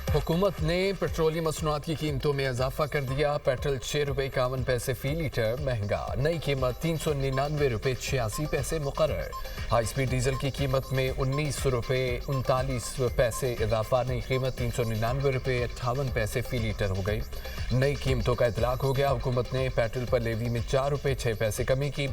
हुकूमत ने पेट्रोलियम मसनूआत की कीमतों में इजाफा कर दिया। पेट्रोल 6 रुपये 51 पैसे फी लीटर महंगा, नई कीमत 399 रुपये 86 पैसे मुकर्रर। हाई स्पीड डीजल की कीमत में 19 रुपये 39 पैसे इजाफा, नई कीमत 399 रुपये 58 पैसे फी लीटर हो गई। नई कीमतों का इतलाक हो गया। हुकूमत ने पेट्रोल पर लेवी में 4 रुपये 6 पैसे कमी की।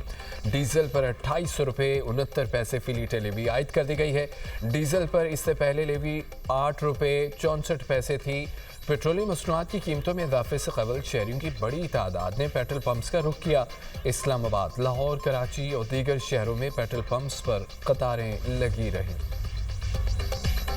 डीजल पर 28 रुपये 69 पैसे फी लीटर लेवी आयद कर दी गई है। डीजल पर इससे पहले लेवी 8 रुपये 64 पैसे थी। पेट्रोलियम मसनूआत की कीमतों में इजाफे से कबल शहरियों की बड़ी तादाद ने पेट्रोल पंप्स का रुख किया। इस्लामाबाद, लाहौर, कराची और दीगर शहरों में पेट्रोल पंप्स पर कतारें लगी रहीं।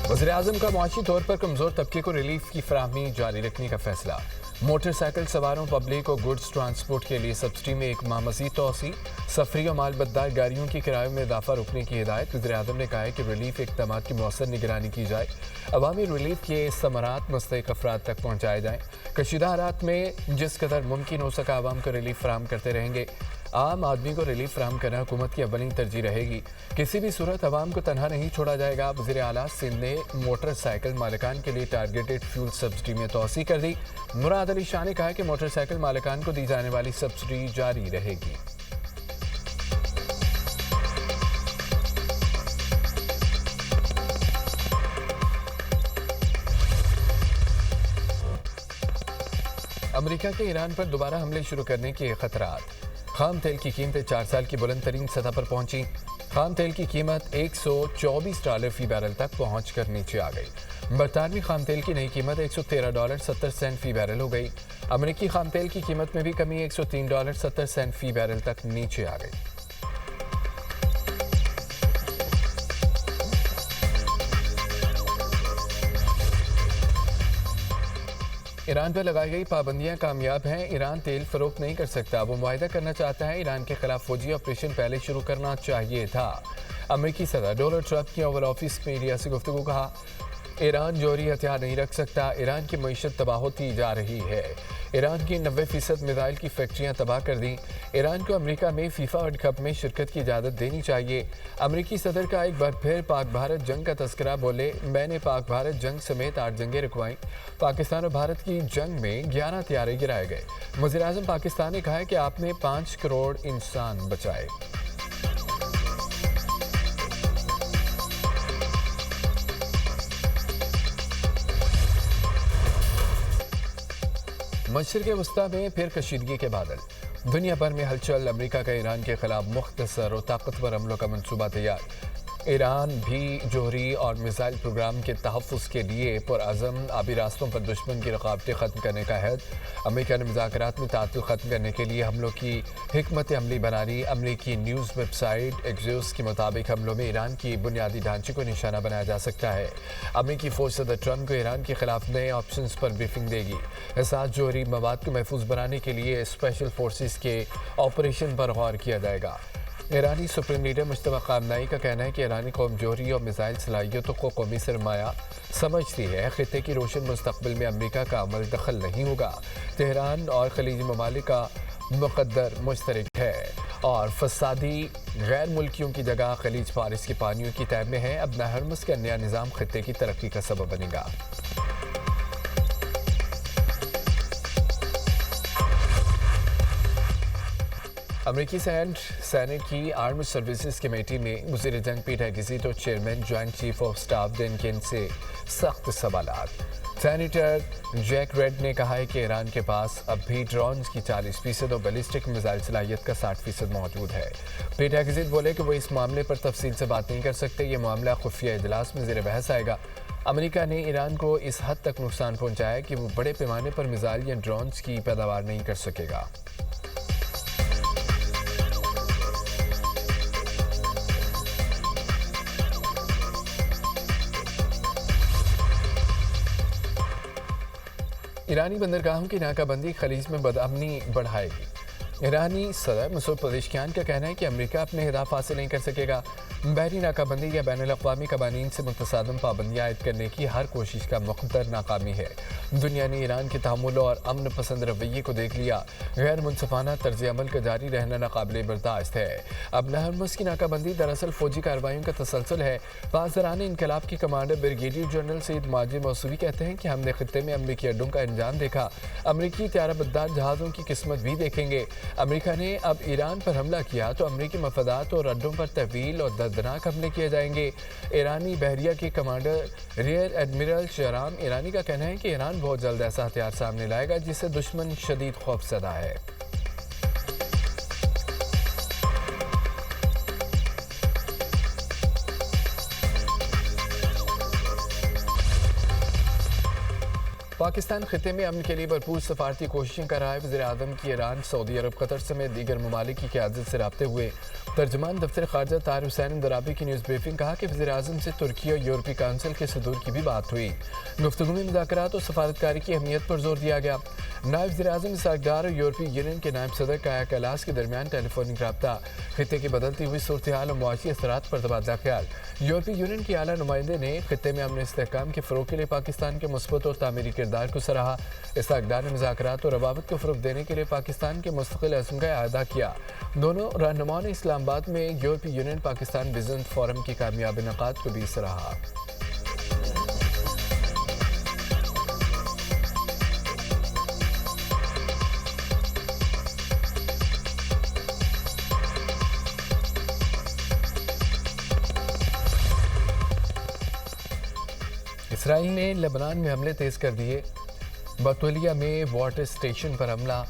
वज़ीर-ए-आज़म का मुआशी तौर पर कमज़ोर तबके को रिलीफ की फराहमी जारी रखने का फैसला। मोटरसाइकिल सवारों, पब्लिक और गुड्स ट्रांसपोर्ट के लिए सब्सिडी में एक माह मज़ीद तोसी। सफरी और मालबतदार गाड़ियों की किरायों में इजाफा रोकने की हिदायत। वज़ीर-ए-आज़म ने कहा है कि रिलीफ इक़दामात की मौसर निगरानी की जाए। अवामी रिलीफ के समरात मुस्तहिक़ अफराद तक पहुँचाए जाएँ। कशीदा हालात में जिस कदर मुमकिन हो सका आवाम को रिलीफ फराहम करते रहेंगे। आम आदमी को रिलीफ फराहम करना हुकूमत की अव्वलीन तरजीह रहेगी। किसी भी सूरत अवाम को तनहा नहीं छोड़ा जाएगा। वज़ीर आला सिंध ने मोटरसाइकिल मालिकान के लिए टारगेटेड फ्यूल सब्सिडी में तोसी कर दी। मुराद अली शाह ने कहा कि मोटरसाइकिल मालिकान को दी जाने वाली सब्सिडी जारी रहेगी। अमेरिका के ईरान पर दोबारा हमले शुरू करने के खतरात। खाम तेल की कीमतें 4 साल की बुलंद तरीन सतह पर पहुंची। खाम तेल की कीमत $124 फी बैरल तक पहुंच कर नीचे आ गई। बरतानवी खाम तेल की नई कीमत $113.70 फी बैरल हो गई। अमेरिकी खाम तेल की कीमत में भी कमी $103.70 फी बैरल तक नीचे आ गई। ईरान पर लगाई गई पाबंदियां कामयाब हैं। ईरान तेल फरोख्त नहीं कर सकता। वो मुआहदा करना चाहता है। ईरान के खिलाफ फौजी ऑपरेशन पहले शुरू करना चाहिए था। अमेरिकी सदर डोनाल्ड ट्रंप की ओवल ऑफिस मीडिया से गुफ्तगू। कहा, ईरान जौहरी हथियार नहीं रख सकता। ईरान की मईशत तबाह होती जा रही है। ईरान की 90% मिसाइल की फैक्ट्रियां तबाह कर दी। ईरान को अमेरिका में फीफा वर्ल्ड कप में शिरकत की इजाज़त देनी चाहिए। अमेरिकी सदर का एक बार फिर पाक भारत जंग का तस्करा। बोले, मैंने पाक भारत जंग समेत 8 जंगें रुकवाईं। पाकिस्तान और भारत की जंग में 11 हथियारे गिराए गए। वज़ीर-ए-आज़म पाकिस्तान ने कहा है कि आपने 5 करोड़ इंसान बचाए। मशरिक़ वस्ता में फिर कशीदगी के बादल। दुनिया भर में हलचल। अमेरिका का ईरान के खिलाफ मुख्तसर और ताकतवर हमलों का मंसूबा तैयार। ईरान भी जौहरी और मिसाइल प्रोग्राम के तहफ़्फ़ुज़ के लिए पुरअज़म। आबी रास्तों पर दुश्मन की रकावटें ख़त्म करने का अहद। अमेरिका ने मुज़ाकरात में ताअत्तुल ख़त्म करने के लिए हमलों की हिकमत अमली बना ली। अमेरिकी न्यूज़ वेबसाइट एक्सियोस के मुताबिक हमलों में ईरान की बुनियादी ढांचे को निशाना बनाया जा सकता है। अमेरिकी फ़ौज सदर ट्रंप को ईरान के खिलाफ नए ऑप्शंस पर ब्रीफिंग देगी। साथ जौहरी मवाद को महफूज बनाने के लिए स्पेशल फोर्सेस के ऑपरेशन पर गौर किया जाएगा। ईरानी सुप्रीम लीडर मुश्तबा ख़ामनेई का कहना है कि ईरानी कौम जौहरी और मिसाइल सलाहियतों को कौमी सरमाया समझती है। खित्ते की रोशन मुस्तक़बिल में अमेरिका का अमल दखल नहीं होगा। तेहरान और खलीजी ममालिक का मुक़द्दर मुश्तरक है और फसादी गैर मुल्कियों की जगह खलीज फारिस की पानियों की तय में है। अब हरमुज़ का नया निज़ाम खित्ते की तरक्की का सबब बनेगा। अमेरिकी सेनेट की आर्म्ड सर्विसेज कमेटी में वज़ीर जंग पीट हेगेज़िट और chairman joint chief of staff Dan Caine से सख्त सवालात। सेनेटर जैक रेड ने कहा है कि ईरान के पास अब भी ड्रोन्स की 40% और बैलिस्टिक मिसाइल सलाहियत का 60% मौजूद है। पीट हेगेज़िट बोले कि वो इस मामले पर तफसील से बात नहीं कर सकते। ये मामला खुफिया इजलास में ज़ेर बहस आएगा। अमेरिका ने ईरान को इस हद तक नुकसान पहुँचाया कि वो बड़े पैमाने पर मिसाइल या ड्रोन्स की पैदावार नहीं कर सकेगा। ईरानी बंदरगाहों की नाकाबंदी खलीज में बदअमनी बढ़ाएगी। ईरानी सदर मसूद पेज़ेश्कियान का कहना है कि अमेरिका अपने अहदाफ हासिल नहीं कर सकेगा। बहरी नाकाबंदी या बैन अल-अक़वामी कवानीन से मुतसादम पाबंदियाँ आयद करने की हर कोशिश का मुक़द्दर नाकामी है। दुनिया ने ईरान के तहम्मुल और अमन पसंद रवैये को देख लिया। गैर मुनसिफाना तर्ज अमल का जारी रहना नाकाबिले बर्दाश्त है। अब हरमुज़ की नाकाबंदी दरअसल फौजी कार्रवाइयों का तसलसल है। पासदारान इनकलाब के commander brigadier general Saeed Majid Mousavi कहते हैं कि हमने खित्ते में अमरीकी अड्डों का अंजाम देखा, अमरीकी त्यारबद्दार जहाज़ों की किस्मत भी देखेंगे। अमरीका ने अब ईरान पर हमला किया तो अमरीकी मफादात और अड्डों पर तवील और दर्दनाक हमले किए जाएंगे। ईरानी बहरिया के कमांडर रियर एडमिरल शहराम ईरानी का कहना है कि ईरान बहुत जल्द ऐसा हथियार सामने लाएगा जिससे दुश्मन शदीद खौफजदा है। पाकिस्तान खित्ते में अमन के लिए भरपूर सफारती कोशिशें कर रहा है। वज़ीर-ए-आज़म की ईरान, सऊदी अरब, कतर समेत दीगर ममालिक की क़यादत से राब्ते हुए। तर्जुमान दफ्तर ख़ारजा ताहिर हुसैन दराबी की न्यूज़ ब्रीफिंग कहा कि वज़ीर-ए-आज़म से तुर्की और यूरोपीय काउंसिल के सदूर की भी बात हुई। गुफ्तगू में मुज़ाकरात और सफारतकारी की अहमियत पर जोर दिया गया। नायब वज़ीर-ए-आज़म इसहाक डार और यूरोपीय यूनियन के नायब सदर काया कैलास के दरमियान टेलीफोनिक रब्ता, खित्ते की बदलती हुई सूरत हाल और मुआशी असरात पर तबादला ख्याल। यूरोपीय यूनियन के आला नुमाइंदे ने खित्ते में अमन इस्तेहकाम के फ़रोग़ के लिए पाकिस्तान के मुस्बत और तामीरी किरदार को सराहा। इसहाक डार ने मुज़ाकरात और रवाबत को फ़रोग़ देने के लिए पाकिस्तान के मुस्तक़िल अज़्म का अदा किया। दोनों रहनुमाओं ने इस्लामाबाद में यूरोपीय यूनियन पाकिस्तान बिज़नेस फोरम की कामयाब इनेकाद को भी सराहा। इसराइल ने लेबनान में हमले तेज़ कर दिए। बतौलिया में वाटर स्टेशन पर हमला,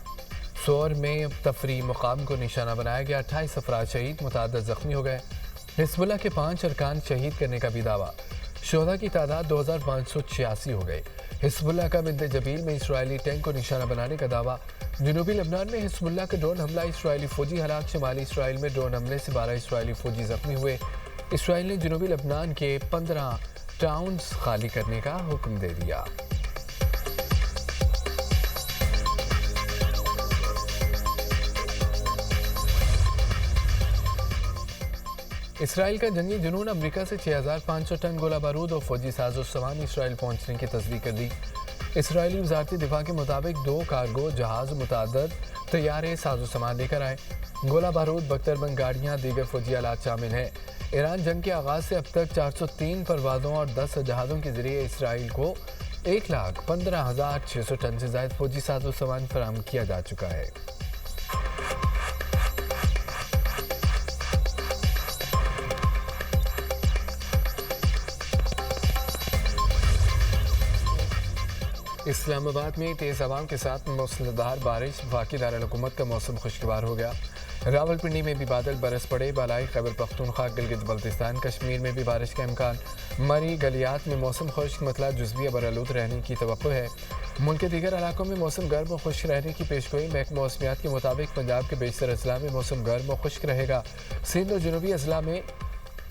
सोर में तफरी मुकाम को निशाना बनाया गया। 28 अफराद शहीद, मुतअद्दिद ज़ख्मी हो गए। हिज़्बुल्लाह के 5 अरकान शहीद करने का भी दावा। शोहदा की तादाद 2586 हो गई। हिज़्बुल्लाह का बिंद जबील में इसराइली टैंक को निशाना बनाने का दावा। जनूबी लबनान में हिज़्बुल्लाह का ड्रोन हमला, इसराइली फौजी हलाक। शुमाली इसराइल में ड्रोन हमले से 12 इसराइली फौजी ज़ख्मी हुए। इसराइल ने जनूबी लबनान के 15 टाउन्स खाली करने का हुक्म दे दिया। इसराइल का जंगी जुनून अमेरिका से 6500 टन गोला बारूद और फौजी साजो सामान इसराइल पहुंचने की तस्दीक कर दी। इसराइली वजारती दिफा के मुताबिक 2 कार्गो जहाज मुतअद्दिद तैयारे साजो सामान लेकर आए। गोला बारूद, बख्तरबंद गाड़ियाँ, दीगर फौजी आलात शामिल हैं। ईरान जंग के आगाज़ से अब तक 403 परवाज़ों और 10 जहाज़ों के ज़रिए इसराइल को 1,15,600 टन से ज़ायद फौजी साजो सामान फराहम किया जा चुका है। इस्लामाबाद में तेज़ हवाओं के साथ मूसलाधार बारिश, वफाकी दारुल-हुकूमत का मौसम खुशगवार हो गया। रावलपिंडी में भी बादल बरस पड़े। बालाई खैबर पख्तूनख्वा, गिलगित बल्तिस्तान, कश्मीर में भी बारिश का इम्कान। मरी गलियात में मौसम खुश्क, मतला जुज़वी बरआलूद रहने की तवक्को है। मुल्क के दीगर इलाकों में मौसम गर्म और खुश्क रहने की पेशगोई। महकमा मौसमियात के मुताबिक पंजाब के बेशतर अजला में मौसम गर्म और खुश्क रहेगा। सिंध और जनूबी अजला में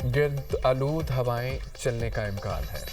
गिर्द आलूद हवाएं चलने का इम्कान है।